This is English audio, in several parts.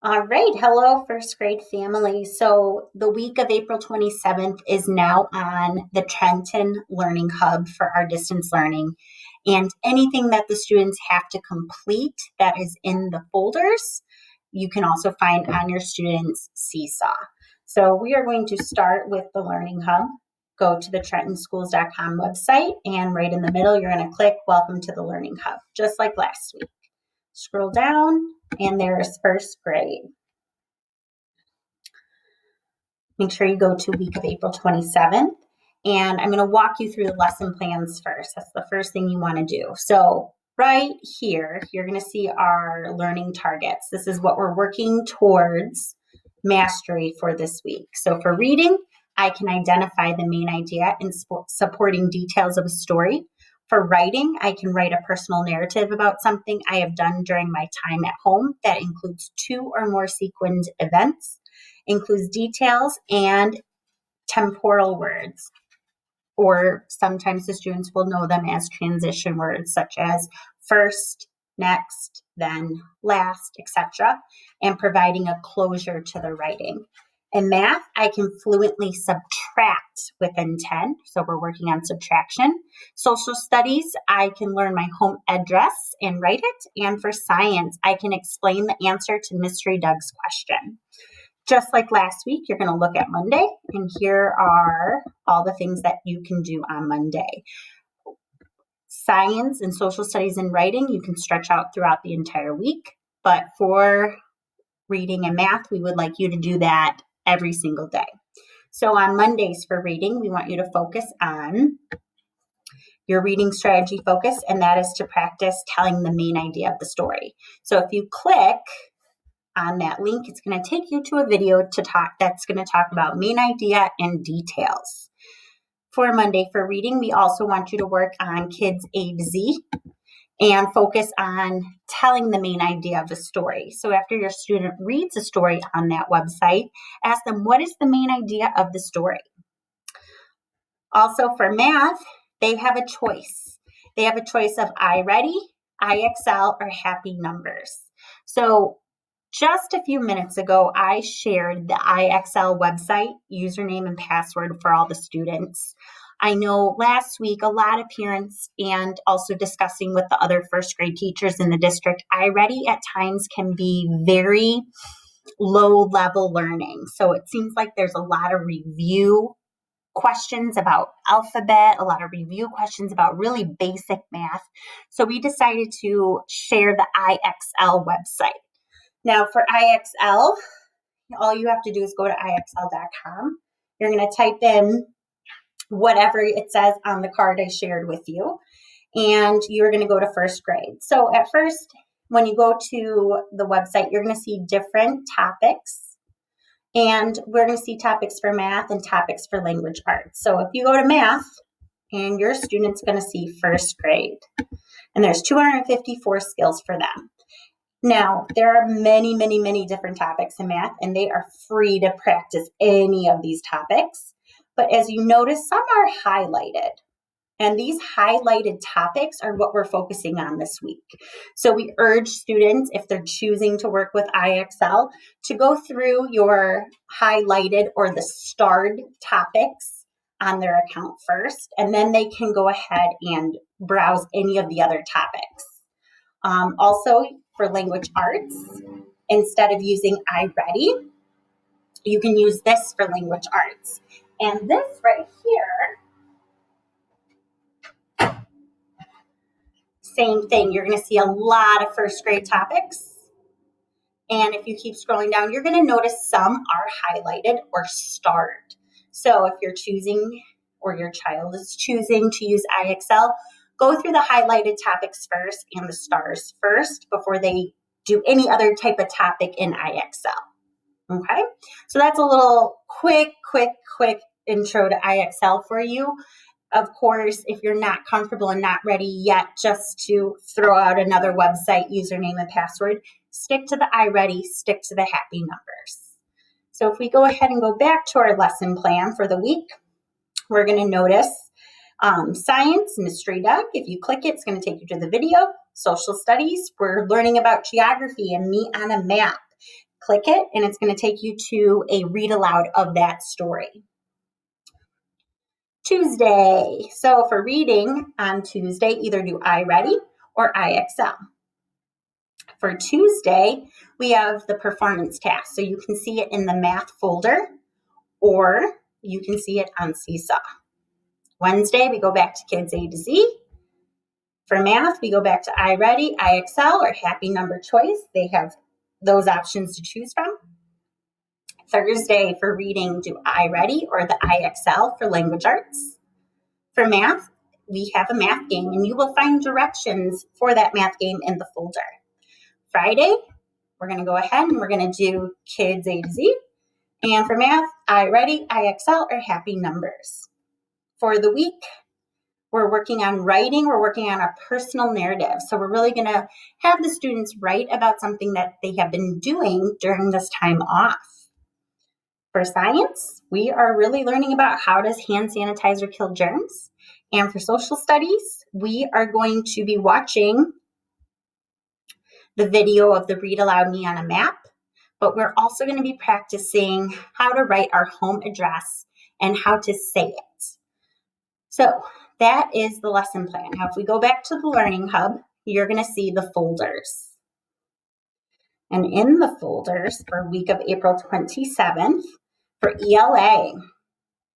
All right. Hello, first grade family. So the week of April 27th is now on the Trenton Learning Hub for our distance learning. And anything that the students have to complete that is in the folders, you can also find on your students' Seesaw. So we are going to start with the Learning Hub. Go to the trentonschools.com website, and right in the middle, you're going to click Welcome to the Learning Hub, just like last week. Scroll down, and there's first grade. Make sure you go to week of April 27th. And I'm going to walk you through the lesson plans first. That's the first thing you want to do. So right here, you're going to see our learning targets. This is what we're working towards mastery for this week. So for reading, I can identify the main idea and supporting details of a story. For writing, I can write a personal narrative about something I have done during my time at home that includes 2 or more sequenced events, includes details and temporal words, or sometimes the students will know them as transition words such as first, next, then, last, etc., and providing a closure to the writing. In math, I can fluently subtract within 10, so we're working on subtraction. Social studies, I can learn my home address and write it. And for science, I can explain the answer to Mystery Doug's question. Just like last week, you're going to look at Monday, and here are all the things that you can do on Monday. Science and social studies and writing, you can stretch out throughout the entire week, but for reading and math, we would like you to do that every single day. So on Mondays for reading, we want you to focus on your reading strategy focus, and that is to practice telling the main idea of the story. So if you click on that link, it's going to take you to a video that's going to talk about main idea and details. For Monday for reading, we also want you to work on kids A to Z and focus on telling the main idea of the story. So after your student reads a story on that website, ask them, what is the main idea of the story? Also for math, they have a choice. They have a choice of iReady, IXL, or Happy Numbers. So just a few minutes ago, I shared the IXL website, username and password for all the students. I know last week, a lot of parents and also discussing with the other first grade teachers in the district, iReady at times can be very low level learning. So it seems like there's a lot of review questions about alphabet, a lot of review questions about really basic math. So we decided to share the IXL website. Now for IXL, all you have to do is go to IXL.com. You're going to type in whatever it says on the card I shared with you, and you're going to go to first grade. So at first, when you go to the website, you're going to see different topics, and we're going to see topics for math and topics for language arts. So if you go to math, and your student's going to see first grade, and there's 254 skills for them. Now, there are many, many, many different topics in math, and they are free to practice any of these topics. But as you notice, some are highlighted, and these highlighted topics are what we're focusing on this week. So we urge students, if they're choosing to work with IXL, to go through your highlighted or the starred topics on their account first, and then they can go ahead and browse any of the other topics. Also, for language arts, instead of using iReady, you can use this for language arts. And this right here, same thing. You're going to see a lot of first grade topics. And if you keep scrolling down, you're going to notice some are highlighted or starred. So if you're choosing, or your child is choosing to use IXL, go through the highlighted topics first and the stars first before they do any other type of topic in IXL. Okay, so that's a little quick intro to IXL for you. Of course, if you're not comfortable and not ready yet just to throw out another website username and password, stick to the iReady, stick to the happy numbers. So if we go ahead and go back to our lesson plan for the week, we're going to notice science, Mystery Doug. If you click it, it's going to take you to the video. Social studies, we're learning about geography and meat on a map. Click it, and it's going to take you to a read aloud of that story. Tuesday. So for reading on Tuesday, either do iReady or IXL. For Tuesday, we have the performance task. So you can see it in the math folder, or you can see it on Seesaw. Wednesday, we go back to Kids A to Z. For math, we go back to iReady, IXL, or Happy Number Choice. They have those options to choose from. Thursday, for reading, do iReady or the IXL for language arts. For math, we have a math game, and you will find directions for that math game in the folder. Friday, we're going to go ahead and we're going to do Kids A to Z. And for math, iReady, IXL, or Happy Numbers. For the week, we're working on writing. We're working on our personal narrative. So we're really going to have the students write about something that they have been doing during this time off. For science, we are really learning about how does hand sanitizer kill germs. And for social studies, we are going to be watching the video of the Read Aloud Me on a Map, but we're also going to be practicing how to write our home address and how to say it. So that is the lesson plan. Now, if we go back to the Learning Hub, you're going to see the folders. And in the folders for week of April 27th, for ELA,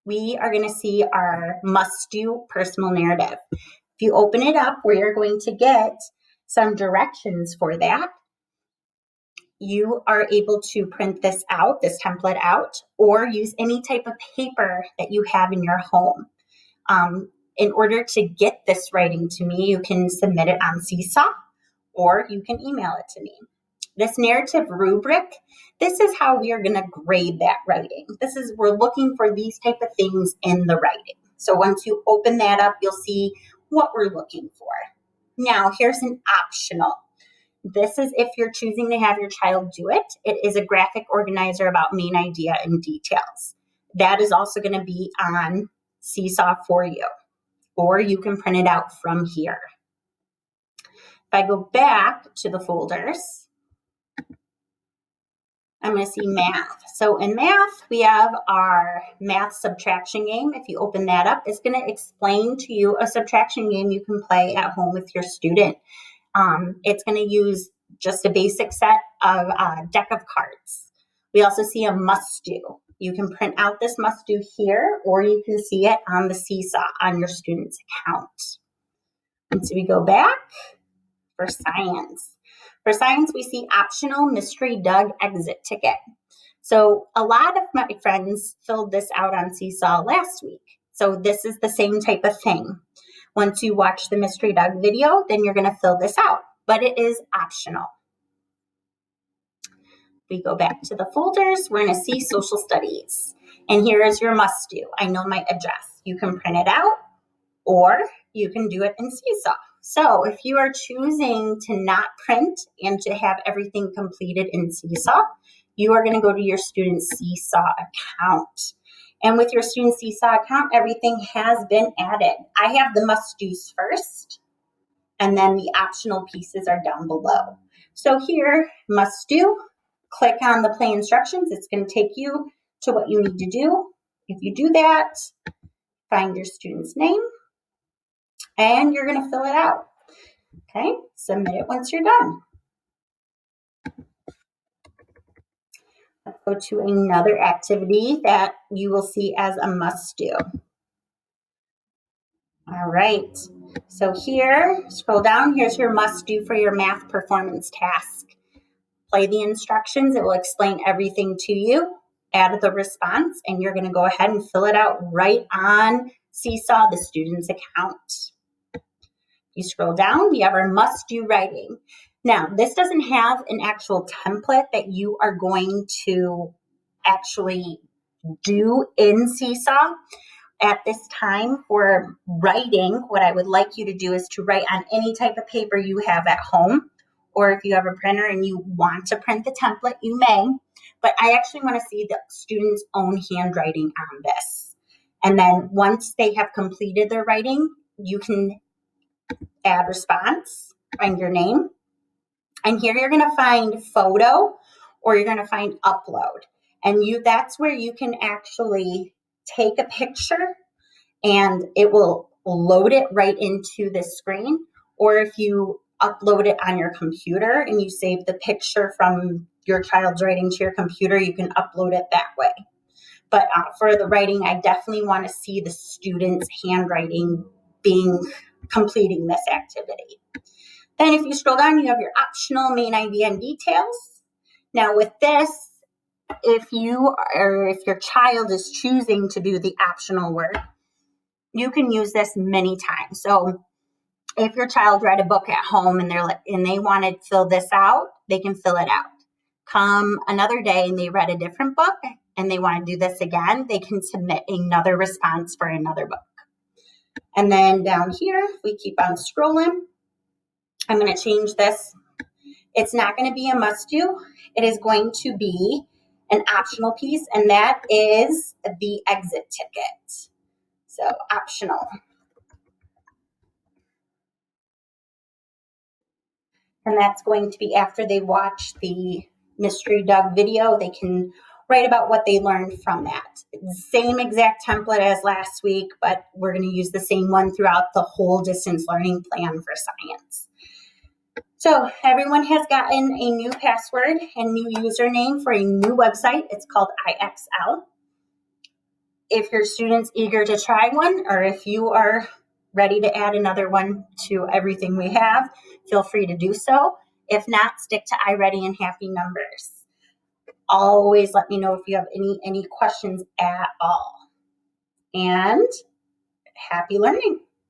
we are going to see our must-do personal narrative. If you open it up, we're going to get some directions for that. You are able to print this out, this template out, or use any type of paper that you have in your home. In order to get this writing to me, you can submit it on Seesaw, or you can email it to me. This narrative rubric, this is how we are going to grade that writing. We're looking for these type of things in the writing. So once you open that up, you'll see what we're looking for. Now, here's an optional. This is if you're choosing to have your child do it. It is a graphic organizer about main idea and details. That is also going to be on Seesaw for you, or you can print it out from here. If I go back to the folders, I'm going to see math. So in math, we have our math subtraction game. If you open that up, it's going to explain to you a subtraction game you can play at home with your student. It's going to use just a basic set of deck of cards. We also see a must-do. You can print out this must-do here, or you can see it on the Seesaw on your student's account. And so we go back for science. For science, we see optional mystery Doug exit ticket. So a lot of my friends filled this out on Seesaw last week. So this is the same type of thing. Once you watch the Mystery Doug video, then you're going to fill this out, but it is optional. We go back to the folders, we're going to see social studies. And here is your must do. I know my address. You can print it out, or you can do it in Seesaw. So if you are choosing to not print and to have everything completed in Seesaw, you are going to go to your student's Seesaw account. And with your student Seesaw account, everything has been added. I have the must-dos first, and then the optional pieces are down below. So here, must-do, click on the play instructions. It's going to take you to what you need to do. If you do that, find your student's name, and you're going to fill it out. Okay, submit it once you're done. Let's go to another activity that you will see as a must-do. All right, so here, scroll down, here's your must-do for your math performance task. Play the instructions, it will explain everything to you. Add the response, and you're going to go ahead and fill it out right on Seesaw, the student's account. You scroll down, we have our must-do writing. Now, this doesn't have an actual template that you are going to actually do in Seesaw. At this time for writing, what I would like you to do is to write on any type of paper you have at home, or if you have a printer and you want to print the template, you may. But I actually want to see the student's own handwriting on this. And then once they have completed their writing, you can add response, find your name. And here you're going to find photo or you're going to find upload. And that's where you can actually take a picture and it will load it right into the screen. Or if you upload it on your computer and you save the picture from your child's writing to your computer, you can upload it that way. But for the writing, I definitely want to see the student's handwriting completing this activity. Then if you scroll down, you have your optional main idea and details. Now with this, if your child is choosing to do the optional work, you can use this many times. So if your child read a book at home and they want to fill this out, they can fill it out. Come another day and they read a different book and they want to do this again, they can submit another response for another book. And then down here, we keep on scrolling. I'm going to change this. It's not going to be a must do. It is going to be an optional piece, and that is the exit ticket. So optional. And that's going to be after they watch the Mystery Dog video, they can write about what they learned from that. Same exact template as last week, but we're going to use the same one throughout the whole distance learning plan for science. So everyone has gotten a new password and new username for a new website. It's called IXL. If your student's eager to try one, or if you are ready to add another one to everything we have, feel free to do so. If not, stick to iReady and Happy Numbers. Always let me know if you have any questions at all. And happy learning.